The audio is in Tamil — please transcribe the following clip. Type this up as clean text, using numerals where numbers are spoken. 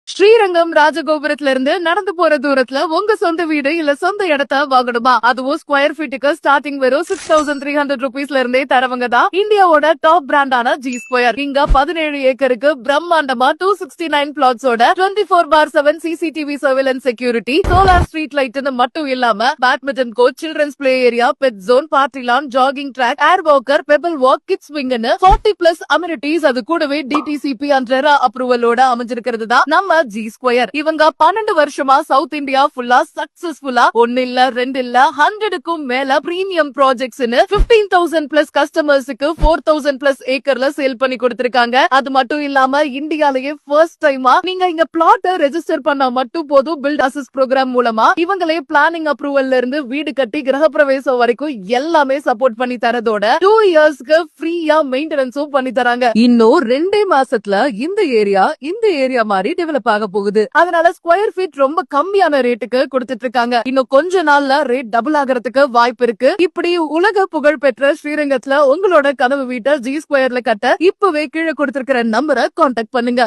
ஸ்ரீரங்கம் ராஜகோபுரத்துல இருந்து நடந்து போற தூரத்துல உங்க சொந்த வீடு இல்ல சொந்த இடத்த வாங்கணுமா? அதுவும் ஸ்கொயர் ஃபீட்டுக்கு ஸ்டார்டிங் வெறும் 6300 ருபீஸ்ல இருந்தே தரவங்க தான் இந்தியாவோட டாப் பிராண்டான ஜி ஸ்கொயர். இங்க 17 ஏக்கருக்கு பிரம்மாண்டமா 269 பிளாட்ஸோட 24/7 CCTV surveillance security, solar street லைட்னு மட்டும் இல்லாம badminton court, children's play area, pet zone, party lawn, jogging track, air walker, pebble walk, kids விங்னு 40+ அமினிட்டிஸ், அது கூடவே டிடிசிபி அண்ட் ரெரா அப்ரூவலோட அமைஞ்சிருக்கிறது தான் நம்ம ஜி ஸ்கொயர். இவங்க 12 வருஷமா சவுத் இந்தியா ஃபுல்லா சக்சஸ்ஃபுல்லா 1 இல்ல 2 இல்ல 100க்கும் மேல பிரீமியம் ப்ராஜெக்ட்ஸ் 15,000+ கஸ்டமர்ஸுக்கு 4,000+ ஏக்கர்ல சேல் பண்ணி கொடுத்திருக்காங்க. அது மட்டும் இல்லாம இந்தியாலயே ஃபர்ஸ்ட் டைமா நீங்க இங்க பிளாட் ரெஜிஸ்டர் பண்ணா மட்டும் போதும் பில்ட் அசிஸ்ட் ப்ரோக்ராம் மூலமா இவங்களே பிளானிங் அப்ரூவல்ல இருந்து வீடு கட்டி கிரகப்பிரவேசம் வரைக்கும் எல்லாமே சப்போர்ட் பண்ணி தரதோட 2 இயர்ஸ்க்கு ஃப்ரீயா மெயின்டெனன்ஸும் பண்ணி தராங்க. இன்னும் 2 மாசத்துல இந்த ஏரியா மாதிரி டெவலப் ஆக போகுது. அதனால ஸ்கொயர் ஃபீட் ரொம்ப கம்மியான ரேட்டுக்கு கொடுத்துட்டு இருக்காங்க. இன்னும் கொஞ்ச நாள்ல ரேட் டபுள் ஆகிறதுக்கு வாய்ப்பு இருக்கு. இப்படி உலக புகழ் பெற்ற ஸ்ரீரங்கத்துல உங்களோட கனவு வீட்டை ஜி ஸ்கொயர்ல கட்ட இப்பவே கீழே கொடுத்திருக்கிற நம்பரை கான்டாக்ட் பண்ணுங்க.